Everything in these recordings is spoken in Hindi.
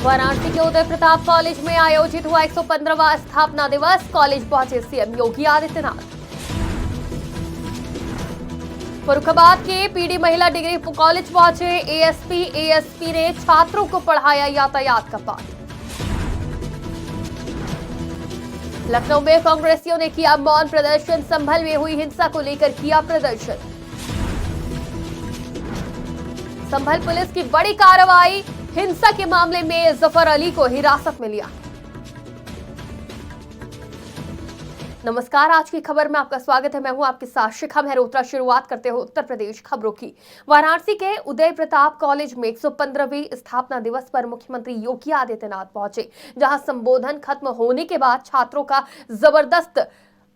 वाराणसी के उदय प्रताप कॉलेज में आयोजित हुआ 115वां स्थापना दिवस। कॉलेज पहुंचे सीएम योगी आदित्यनाथ। फर्रुखाबाद के पीडी महिला डिग्री कॉलेज पहुंचे एएसपी ने छात्रों को पढ़ाया यातायात का पाठ। लखनऊ में कांग्रेसियों ने किया मौन प्रदर्शन। संभल में हुई हिंसा को लेकर किया प्रदर्शन। संभल पुलिस की बड़ी कार्रवाई। हिंसा के मामले में जफर अली को हिरासत में लिया। नमस्कार, आज की खबर में आपका स्वागत है। मैं हूं आपके साथ शिखा मेहरोत्रा। शुरुआत करते हैं उत्तर प्रदेश खबरों की। वाराणसी के उदय प्रताप कॉलेज में 115वीं स्थापना दिवस पर मुख्यमंत्री योगी आदित्यनाथ पहुंचे, जहां संबोधन खत्म होने के बाद छात्रों का जबरदस्त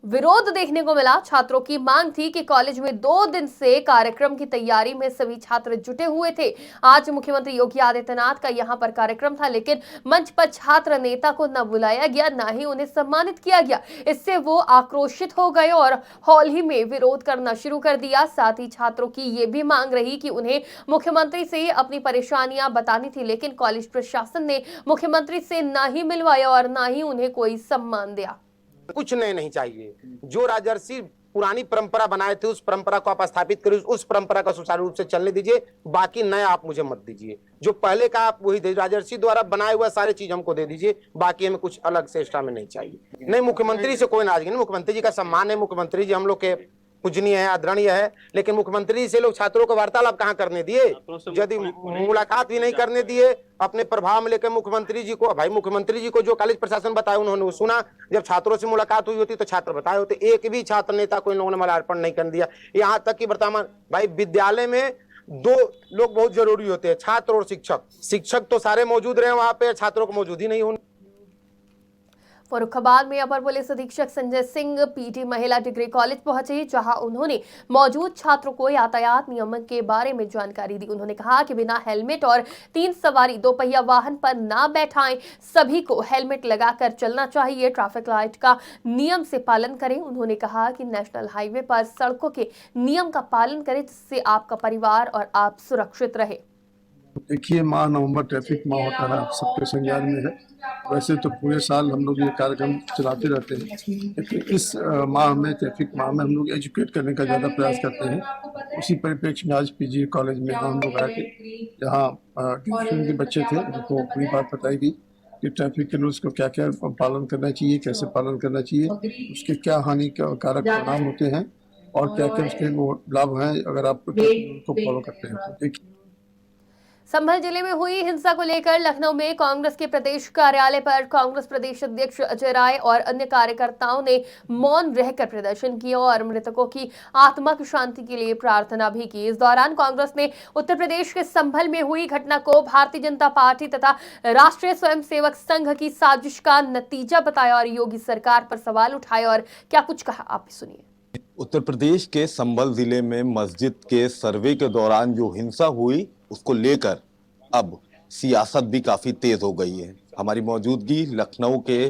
विरोध देखने को मिला। छात्रों की मांग थी कि कॉलेज में 2 दिन से कार्यक्रम की तैयारी में सभी छात्र जुटे हुए थे। आज मुख्यमंत्री योगी आदित्यनाथ का यहां पर कार्यक्रम था, लेकिन मंच पर छात्र नेता को न बुलाया गया, न ही उन्हें सम्मानित किया गया। इससे वो आक्रोशित हो गए और हॉल ही में विरोध करना शुरू कर दिया। साथ ही छात्रों की ये भी मांग रही कि उन्हें मुख्यमंत्री से अपनी परेशानियां बतानी थी, लेकिन कॉलेज प्रशासन ने मुख्यमंत्री से न ही मिलवाया और न ही उन्हें कोई सम्मान दिया। कुछ नए नहीं चाहिए। जो राजर्षि पुरानी परंपरा बनाए थे उस परंपरा को आप स्थापित करिए, उस परंपरा का सुचारू रूप से चलने दीजिए। बाकी नया आप मुझे मत दीजिए। जो पहले का आप वही राजर्षि द्वारा बनाए हुआ सारे चीज हमको दे दीजिए। बाकी हमें कुछ अलग से एक्स्ट्रा में नहीं चाहिए। नहीं, मुख्यमंत्री से कोई नाराजगी नहीं। मुख्यमंत्री जी का सम्मान है। मुख्यमंत्री जी हम लोग के पूजनीय है, आदरणीय है। लेकिन मुख्यमंत्री से लोग छात्रों को वार्तालाप कहाँ करने दिए? यदि मुलाकात भी नहीं करने दिए अपने प्रभाव में लेकर मुख्यमंत्री जी को, भाई मुख्यमंत्री जी को जो कॉलेज प्रशासन बताया उन्होंने वो सुना। जब छात्रों से मुलाकात हुई होती तो छात्र बताए होते। एक भी छात्र नेता को इन लोगों ने माल्यार्पण नहीं करने दिया। यहाँ तक कि वर्तमान भाई विद्यालय में 2 लोग बहुत जरूरी होते हैं, छात्र और शिक्षक। शिक्षक तो सारे मौजूद रहे वहां पे, छात्रों को मौजूद ही नहीं होने। फर्रुखाबाद में अपर पुलिस अधीक्षक संजय सिंह पीटी महिला डिग्री कॉलेज पहुंचे, जहां उन्होंने मौजूद छात्रों को यातायात नियमों के बारे में जानकारी दी। उन्होंने कहा कि बिना हेलमेट और 3 सवारी 2 पहिया वाहन पर ना बैठाएं। सभी को हेलमेट लगाकर चलना चाहिए। ट्रैफिक लाइट का नियम से पालन करें। उन्होंने कहा कि नेशनल हाईवे पर सड़कों के नियम का पालन करें, जिससे आपका परिवार और आप सुरक्षित रहे। देखिए, माह नवंबर ट्रैफिक माह होता है, सबके संज्ञान में है। वैसे तो पूरे साल हम लोग ये कार्यक्रम चलाते रहते हैं, लेकिन इस माह में, ट्रैफिक माह में, हम लोग एजुकेट करने का ज़्यादा प्रयास करते हैं। उसी परिप्रेक्ष्य में आज पीजी कॉलेज में हम लोग आए थे, जहाँ ट्यूशन के बच्चे थे, उनको पूरी बात बताई गई कि ट्रैफिक के रूल्स को क्या क्या पालन करना चाहिए, कैसे पालन करना चाहिए, उसके क्या हानिकारक परिणाम होते हैं और क्या क्या उसके वो लाभ हैं अगर आप उनको फॉलो करते हैं। तो देखिए, संभल जिले में हुई हिंसा को लेकर लखनऊ में कांग्रेस के प्रदेश कार्यालय पर कांग्रेस प्रदेश अध्यक्ष अजय राय और अन्य कार्यकर्ताओं ने मौन रहकर प्रदर्शन किया और मृतकों की आत्मा की शांति के लिए प्रार्थना भी की। इस दौरान कांग्रेस ने उत्तर प्रदेश के संभल में हुई घटना को भारतीय जनता पार्टी तथा राष्ट्रीय स्वयंसेवक संघ की साजिश का नतीजा बताया और योगी सरकार पर सवाल उठाए। और क्या कुछ कहा, आप भी सुनिए। उत्तर प्रदेश के संभल जिले में मस्जिद के सर्वे के दौरान जो हिंसा हुई उसको लेकर अब सियासत भी काफी तेज हो गई है। हमारी मौजूदगी लखनऊ के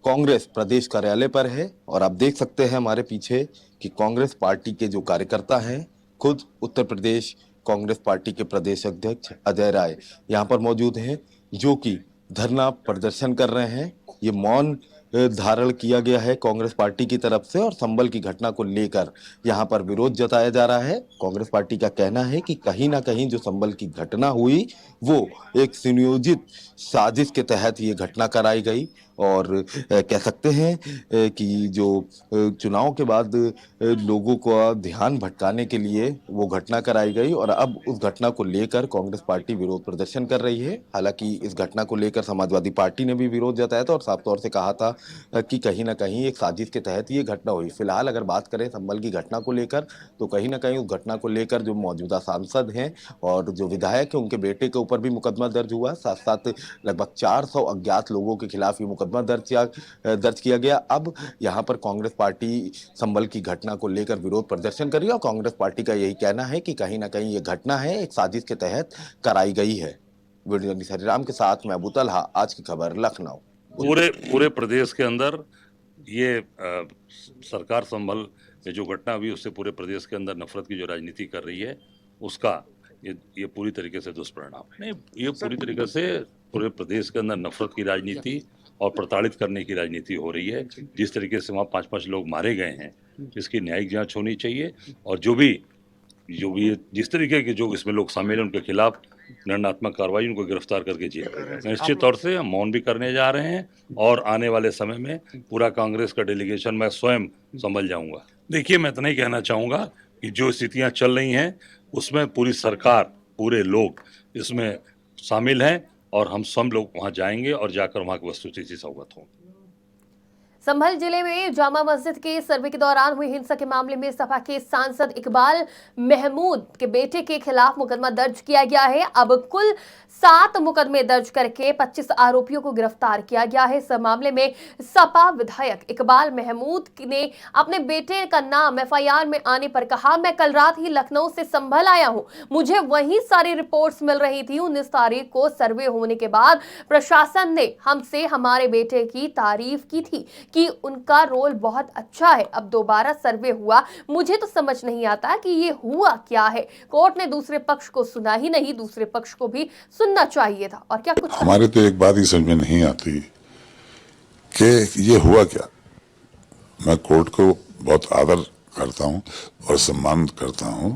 कांग्रेस प्रदेश कार्यालय पर है और आप देख सकते हैं हमारे पीछे कि कांग्रेस पार्टी के जो कार्यकर्ता हैं, खुद उत्तर प्रदेश कांग्रेस पार्टी के प्रदेश अध्यक्ष अजय राय यहाँ पर मौजूद हैं, जो कि धरना प्रदर्शन कर रहे हैं। ये मौन धारण किया गया है कांग्रेस पार्टी की तरफ से और संभल की घटना को लेकर यहाँ पर विरोध जताया जा रहा है। कांग्रेस पार्टी का कहना है कि कहीं ना कहीं जो संभल की घटना हुई वो एक सुनियोजित साजिश के तहत ये घटना कराई गई और कह सकते हैं कि जो चुनाव के बाद लोगों का ध्यान भटकाने के लिए वो घटना कराई गई और अब उस घटना को लेकर कांग्रेस पार्टी विरोध प्रदर्शन कर रही है। हालांकि इस घटना को लेकर समाजवादी पार्टी ने भी विरोध जताया था और साफ तौर से कहा था कि कहीं ना कहीं एक साजिश के तहत ये घटना हुई। फिलहाल अगर बात करें संभल की घटना को लेकर तो कहीं ना कहीं उस घटना को लेकर जो मौजूदा सांसद हैं और जो विधायक हैं उनके बेटे के ऊपर भी मुकदमा दर्ज हुआ। साथ साथ लगभग 400 अज्ञात लोगों के खिलाफ ये मुकदमा दर्ज किया गया। अब यहाँ पर कांग्रेस पार्टी संभल की घटना को लेकर विरोध प्रदर्शन कर रही है और कांग्रेस पार्टी का यही कहना है कि कहीं ना कहीं ये घटना है एक साजिश के तहत कराई गई है। वीडियो जर्नलिस्ट हरिराम के साथ मैं अबू तलहा, आज की खबर लखनऊ। पूरे प्रदेश के अंदर ये सरकार संभल में जो घटना हुई उससे पूरे प्रदेश के अंदर नफरत की जो राजनीति कर रही है उसका ये पूरी तरीके से दुष्परिणाम है। नहीं, ये पूरी तरीके से पूरे प्रदेश के अंदर नफरत की राजनीति और प्रताड़ित करने की राजनीति हो रही है। जिस तरीके से वहाँ 5-5 लोग मारे गए हैं, इसकी न्यायिक जांच होनी चाहिए और जो भी जिस तरीके के जो इसमें लोग शामिल हैं उनके खिलाफ दंडात्मक कार्रवाई, उनको गिरफ्तार करके जेल। निश्चित तौर से हम मौन भी करने जा रहे हैं और आने वाले समय में पूरा कांग्रेस का डेलीगेशन मैं स्वयं संभल जाऊंगा। देखिए, मैं इतना ही कहना चाहूंगा कि जो स्थितियां चल रही हैं उसमें पूरी सरकार, पूरे लोग इसमें शामिल हैं और हम सब लोग वहां जाएंगे और जाकर वहां की वस्तुस्थिति से अवगत होंगे। संभल जिले में जामा मस्जिद के सर्वे के दौरान हुई हिंसा के मामले में सपा के सांसद इकबाल महमूद के बेटे के खिलाफ मुकदमा दर्ज किया गया है। अब कुल 7 मुकदमे दर्ज करके 25 आरोपियों को गिरफ्तार किया गया है। इस मामले में सपा विधायक इकबाल महमूद ने अपने बेटे का नाम एफआईआर में आने पर कहा, मैं कल रात ही लखनऊ से संभल आया हूं, मुझे वहीं सारी रिपोर्ट्स मिल रही थी। 19 तारीख को सर्वे होने के बाद प्रशासन ने हमसे हमारे बेटे की तारीफ की थी कि उनका रोल बहुत अच्छा है। अब दोबारा सर्वे हुआ, मुझे तो समझ नहीं आता कि ये हुआ क्या है। कोर्ट ने दूसरे पक्ष को सुना ही नहीं, दूसरे पक्ष को भी सुनना चाहिए था। और क्या कुछ हमारे तो एक बात ही समझ में नहीं आती कि ये हुआ क्या। मैं कोर्ट को बहुत आदर करता हूं और सम्मान करता हूं,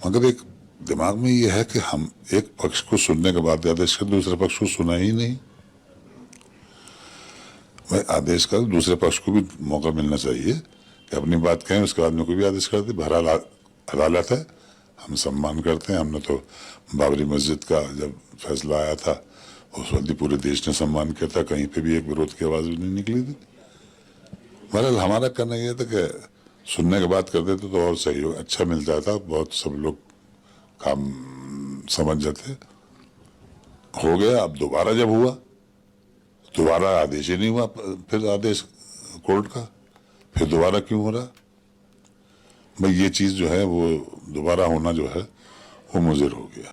मगर एक दिमाग में ये है कि हम एक पक्ष को सुनने के बाद आदेश कर, दूसरे पक्ष को सुना ही नहीं। मैं आदेश कर, दूसरे पक्ष को भी मौका मिलना चाहिए कि अपनी बात कहें, उसके बाद में कोई भी आदेश कर दे। बहरहाल अदालत है, हम सम्मान करते हैं। हमने तो बाबरी मस्जिद का जब फैसला आया था उस वक्त पूरे देश ने सम्मान किया था, कहीं पे भी एक विरोध की आवाज भी नहीं निकली थी। बहरहाल हमारा कहना यह था कि सुनने के बाद कर देते तो और सही अच्छा मिल जाता, बहुत सब लोग काम समझ जाते। हो गया। अब दोबारा जब हुआ, दोबारा आदेश ही नहीं हुआ, फिर आदेश कोर्ट का, फिर दोबारा क्यों हो रहा। भाई ये चीज जो है वो दोबारा होना जो है वो मुज़िर हो गया।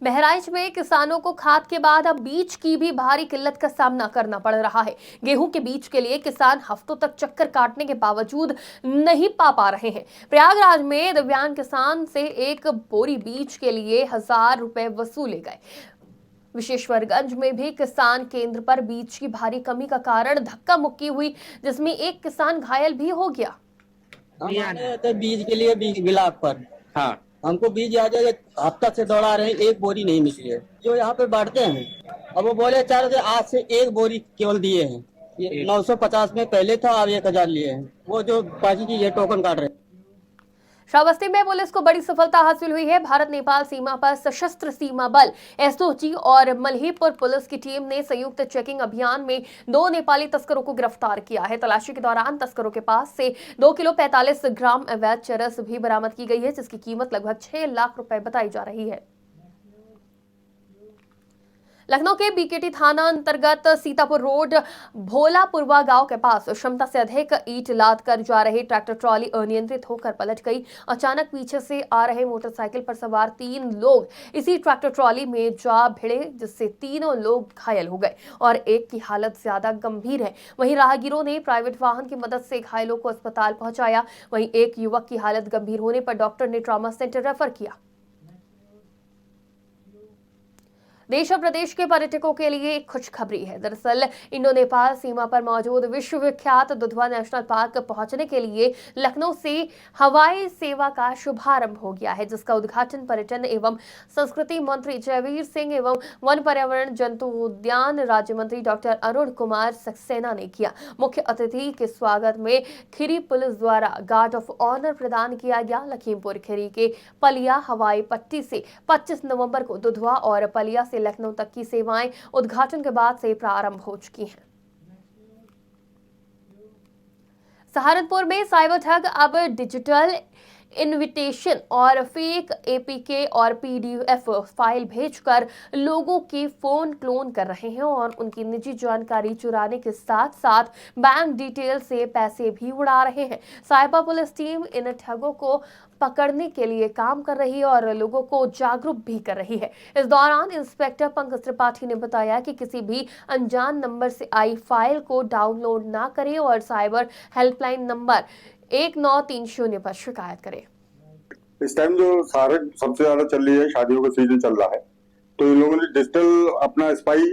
बहराइच में किसानों को खाद के बाद अब बीज की भी भारी किल्लत का सामना करना पड़ रहा है। गेहूं के बीज के लिए किसान हफ्तों तक चक्कर काटने के बावजूद नहीं पा रहे हैं। प्रयागराज में दिव्यांग किसान से एक बोरी बीज के लिए 1000 रुपए वसूले गए। विशेश्वरगंज में भी किसान केंद्र पर बीज की भारी कमी का कारण धक्का मुक्की हुई, जिसमें एक किसान घायल भी हो गया। तो बीज के लिए बीज ब्लॉक पर हमको बीज आ जाए, हफ्ता से दौड़ा रहे हैं, एक बोरी नहीं निकली है। जो यहाँ पे बांटते हैं अब वो बोले 4 आज से एक बोरी केवल दिए हैं। ये 950 में पहले था, अब 1000 लिए हैं। वो जो बाकी की ये टोकन काट रहे हैं। श्रावस्ती में पुलिस को बड़ी सफलता हासिल हुई है। भारत नेपाल सीमा पर सशस्त्र सीमा बल एसओजी और मल्हीपुर पुलिस की टीम ने संयुक्त चेकिंग अभियान में 2 नेपाली तस्करों को गिरफ्तार किया है। तलाशी के दौरान तस्करों के पास से 2 किलो 45 ग्राम अवैध चरस भी बरामद की गई है, जिसकी कीमत लगभग 6 लाख रुपए बताई जा रही है। लखनऊ के बीकेटी थाना अंतर्गत सीतापुर रोड भोलापुरवा गांव के पास क्षमता से अधिक ईंट लाद कर जा रही ट्रैक्टर ट्रॉली अनियंत्रित होकर पलट गई। अचानक पीछे से आ रहे मोटरसाइकिल पर सवार 3 लोग इसी ट्रैक्टर ट्रॉली में जा भिड़े, जिससे तीनों लोग घायल हो गए और एक की हालत ज्यादा गंभीर है। वहीं राहगीरों ने प्राइवेट वाहन की मदद से घायलों को अस्पताल पहुंचाया। वहीं एक युवक की हालत गंभीर होने पर डॉक्टर ने ट्रॉमा सेंटर रेफर किया। देश और प्रदेश के पर्यटकों के लिए एक खुशखबरी है। दरअसल इंडो नेपाल सीमा पर मौजूद विश्व विख्यात दुधवा नेशनल पार्क पहुंचने के लिए लखनऊ से हवाई सेवा का शुभारंभ हो गया है, जिसका उद्घाटन पर्यटन एवं संस्कृति मंत्री जयवीर सिंह एवं वन पर्यावरण जंतु उद्यान राज्य मंत्री डॉक्टर अरुण कुमार सक्सेना ने किया। मुख्य अतिथि के स्वागत में खीरी पुलिस द्वारा गार्ड ऑफ ऑनर प्रदान किया गया। लखीमपुर खीरी के पलिया हवाई पट्टी से 25 नवंबर को दुधवा और पलिया से लखनऊ तक की सेवाएं उद्घाटन के बाद से प्रारंभ हो चुकी हैं। सहारनपुर में साइबर ठग अब डिजिटल इनविटेशन और फेक एपीके और पीडीएफ फाइल भेजकर लोगों के फोन क्लोन कर रहे हैं और उनकी निजी जानकारी चुराने के साथ साथ बैंक डिटेल से पैसे भी उड़ा रहे हैं। साइबर पुलिस टीम इन ठगों को पकड़ने के लिए काम कर रही है और लोगों को जागरूक भी कर रही है। इस दौरान इंस्पेक्टर पंकज त्रिपाठी ने बताया कि किसी भी अनजान नंबर से आई फाइल को डाउनलोड ना करें और साइबर हेल्पलाइन नंबर 1930 पर शिकायत करें। इस टाइम जो सारे सबसे ज्यादा चल रही है, शादियों का सीजन चल रहा है, तो इन लोगों ने डिजिटल अपना स्पाई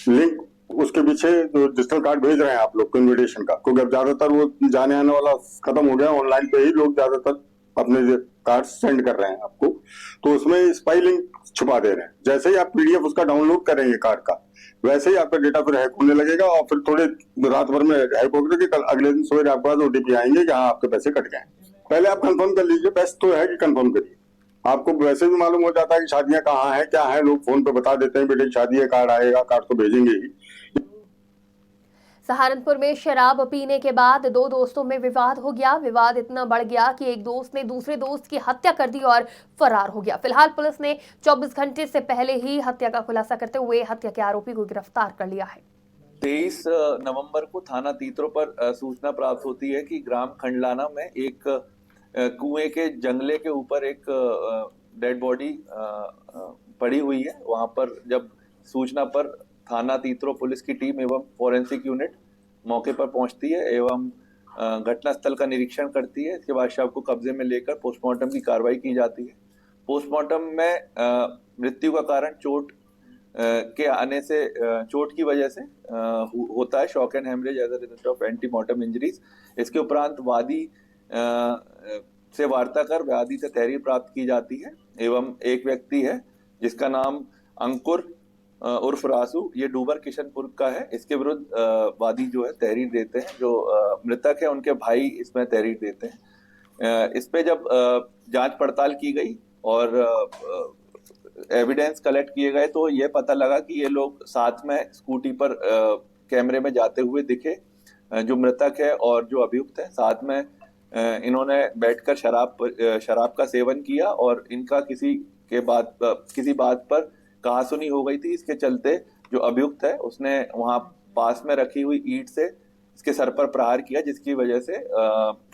लिंक, उसके पीछे जो डिजिटल कार्ड भेज रहे हैं आप लोग को इन्विटेशन का, क्योंकि अब ज्यादातर वो जाने आने वाला खत्म हो गया, ऑनलाइन पे ही लोग ज्यादातर अपने कार्ड सेंड कर रहे हैं आपको, तो उसमें स्पाई लिंक छुपा दे रहे हैं। जैसे ही आप पीडीएफ उसका डाउनलोड करेंगे कार्ड का, वैसे ही आपका डेटा फिर हैक होने लगेगा, और फिर थोड़े रात भर में हैक होकर के कल अगले दिन सवेरे आपके पास ओटीपी आएंगे कि हाँ आपके पैसे कट गए। पहले आप कंफर्म कर लीजिए, बेस्ट तो है कि कंफर्म करिए। आपको वैसे भी मालूम हो जाता है कि शादियां कहाँ हैं क्या है, लोग फोन पे बता देते हैं बेटे की शादी है, कार्ड आएगा, कार्ड तो भेजेंगे ही। सहारनपुर में शराब पीने के बाद दो दोस्तों में विवाद हो गया। विवाद इतना बढ़ गया कि एक दोस्त ने दूसरे दोस्त की हत्या कर दी और फरार हो गया। फिलहाल पुलिस ने 24 घंटे से पहले ही हत्या का खुलासा करते हुए हत्या के आरोपी को गिरफ्तार कर लिया है। 23 नवंबर को थाना तीतरो पर सूचना प्राप्त होती है कि ग्राम खंडलाना में एक कुएं के जंगले के ऊपर एक डेड बॉडी पड़ी हुई है। वहां पर जब सूचना पर थाना तीतरो पुलिस की टीम एवं फॉरेंसिक यूनिट मौके पर पहुंचती है एवं घटनास्थल का निरीक्षण करती है। इसके बाद शव को कब्जे में लेकर पोस्टमार्टम की कार्रवाई की जाती है। पोस्टमार्टम में मृत्यु का कारण चोट के आने से, चोट की वजह से होता है, shock and haemorrhage as a result of antemortem injuries. इसके उपरांत वादी से वार्ता कर वादी से तहरीर प्राप्त की जाती है एवं एक व्यक्ति है जिसका नाम अंकुर उर्फ रासू, ये डूबर किशनपुर का है। इसके विरुद्ध वादी जो है तहरीर देते हैं। जो मृतक है उनके भाई इसमें तहरीर देते हैं। इस पे जब जांच पड़ताल की गई और एविडेंस कलेक्ट किए गए तो ये पता लगा कि ये लोग साथ में स्कूटी पर कैमरे में जाते हुए दिखे। जो मृतक है और जो अभियुक्त है साथ में इन्होंने बैठकर शराब का सेवन किया और इनका किसी बात पर कहासुनी हो गई थी। इसके चलते जो अभियुक्त है उसने वहां पास में रखी हुई ईंट से इसके सर पर प्रहार किया, जिसकी वजह से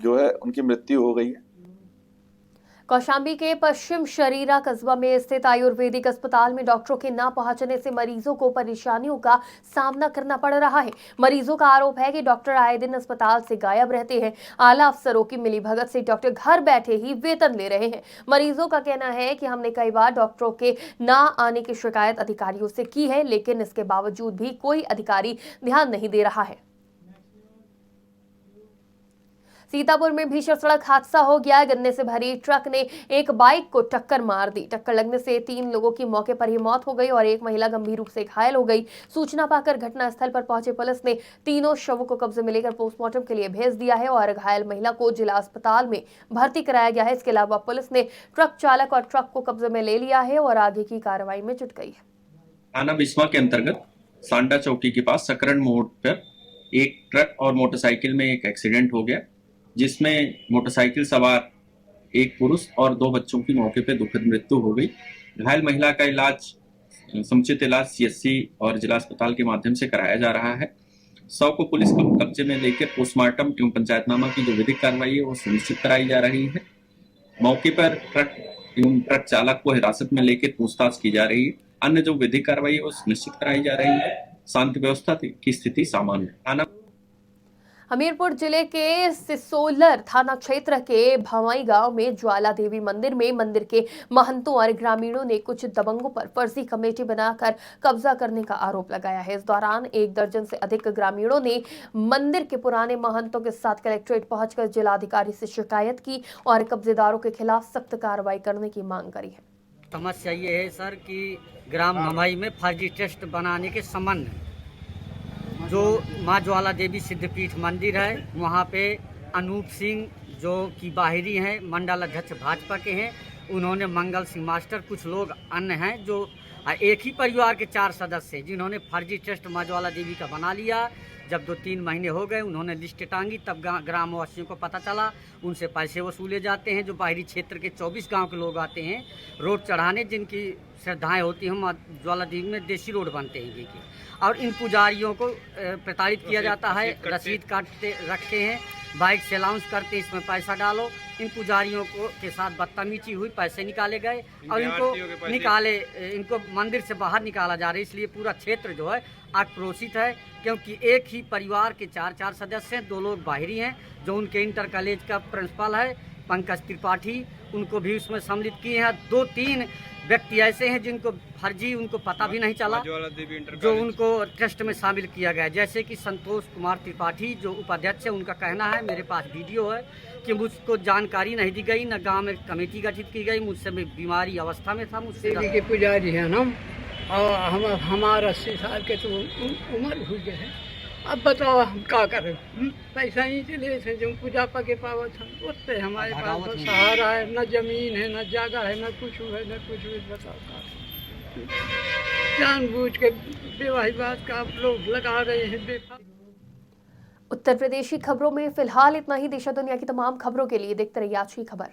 जो है उनकी मृत्यु हो गई है। कौशाम्बी के पश्चिम शरीरा कस्बा में स्थित आयुर्वेदिक अस्पताल में डॉक्टरों के न पहुंचने से मरीजों को परेशानियों का सामना करना पड़ रहा है। मरीजों का आरोप है कि डॉक्टर आए दिन अस्पताल से गायब रहते हैं। आला अफसरों की मिलीभगत से डॉक्टर घर बैठे ही वेतन ले रहे हैं। मरीजों का कहना है कि हमने कई बार डॉक्टरों के न आने की शिकायत अधिकारियों से की है, लेकिन इसके बावजूद भी कोई अधिकारी ध्यान नहीं दे रहा है। सीतापुर में भीषण सड़क हादसा हो गया। गन्ने से भरी ट्रक ने एक बाइक को टक्कर मार दी। टक्कर लगने से 3 लोगों की मौके पर ही मौत हो गई और एक महिला गंभीर रूप से घायल हो गई। सूचना पाकर घटनास्थल पर पहुंचे पुलिस ने तीनों शवों को कब्जे में लेकर पोस्टमार्टम के लिए भेज दिया है और घायल महिला को जिला अस्पताल में भर्ती कराया गया है। इसके अलावा पुलिस ने ट्रक चालक और ट्रक को कब्जे में ले लिया है और आगे की कार्रवाई में जुट गई है। थाना बिस्वा के अंतर्गत सांडा चौकी के पास सकरण मोड़ पर एक ट्रक और मोटरसाइकिल में एक एक्सीडेंट हो गया, जिसमें मोटरसाइकिल सवार एक पुरुष और 2 बच्चों की मौके पर दुखद मृत्यु हो गई। घायल महिला का समुचित इलाज सीएससी और जिला अस्पताल के माध्यम से कराया जा रहा है। शव को पुलिस कब्जे में लेकर पोस्टमार्टम एवं पंचायतनामा की जो विधिक कार्रवाई है वो सुनिश्चित कराई जा रही है। मौके पर ट्रक एवं ट्रक चालक को हिरासत में लेकर पूछताछ की जा रही है। अन्य जो विधिक कार्रवाई है वो सुनिश्चित कराई जा रही है। शांति व्यवस्था की स्थिति सामान्य है। हमीरपुर जिले के सिसोलर थाना क्षेत्र के भवाई गांव में ज्वाला देवी मंदिर में मंदिर के महंतों और ग्रामीणों ने कुछ दबंगों पर फर्जी कमेटी बनाकर कब्जा करने का आरोप लगाया है। इस दौरान 1 दर्जन से अधिक ग्रामीणों ने मंदिर के पुराने महंतों के साथ कलेक्ट्रेट पहुंचकर जिलाधिकारी से शिकायत की और कब्जेदारों के खिलाफ सख्त कार्रवाई करने की मांग करी है। समस्या ये है सर कि ग्राम भवाई में फर्जी ट्रस्ट बनाने के संबंध जो माँ ज्वाला देवी सिद्धपीठ मंदिर है, वहाँ पे अनूप सिंह जो कि बाहरी हैं, मंडल अध्यक्ष भाजपा के हैं, उन्होंने मंगल सिंह मास्टर, कुछ लोग अन्य हैं जो एक ही परिवार के 4 सदस्य हैं जिन्होंने फर्जी ट्रस्ट माँ ज्वाला देवी का बना लिया। जब 2-3 महीने हो गए उन्होंने लिस्ट टांगी, तब ग्रामवासियों को पता चला, उनसे पैसे वसूले जाते हैं। जो बाहरी क्षेत्र के 24 गांव के लोग आते हैं रोड चढ़ाने, जिनकी श्रद्धाएं होती हैं, माँ ज्वाला देवी में देसी रोड बनते हैं इनकी, और इन पुजारियों को प्रताड़ित किया जाता है। रसीद काटते रखते हैं, बाइक से अलाउंस करते, इसमें पैसा डालो। इन पुजारियों को के साथ बदतमीजी हुई, पैसे निकाले गए और इनको मंदिर से बाहर निकाला जा रहा है। इसलिए पूरा क्षेत्र जो है आक्रोशित है, क्योंकि एक ही परिवार के 4 सदस्य हैं, 2 लोग बाहरी हैं जो उनके इंटर कॉलेज का प्रिंसिपल है, पंकज त्रिपाठी, उनको भी उसमें सम्मिलित किए हैं। 2-3 व्यक्ति ऐसे हैं जिनको फर्जी, उनको पता भी नहीं चला, जो उनको ट्रस्ट में शामिल किया गया। जैसे कि संतोष कुमार त्रिपाठी जो उपाध्यक्ष है, उनका कहना है, मेरे पास वीडियो है, कि मुझको जानकारी नहीं दी गई, न गांव में कमेटी गठित की गई, मुझसे मैं बीमारी अवस्था में था, मुझसे देवी के पुजारी हैं हम, और हमारा 80 साल के तो उम्र हो गए हैं। अब बताओ हम क्या करें? पैसा ही चले थे जो पूजा पाके पावत हम, उससे हमारे पास तो सहारा है, न जमीन है, न जगह है, न कुछ है, न कुछ है। बताओ क्या जानबूझ के बेवाहिबात का आप लोग लगा रहे हैं बेफा। उत्तर प्रदेश की खबरों में फिलहाल इतना ही। देश और दुनिया की तमाम खबरों के लिए देखते रहिए आज की खबर।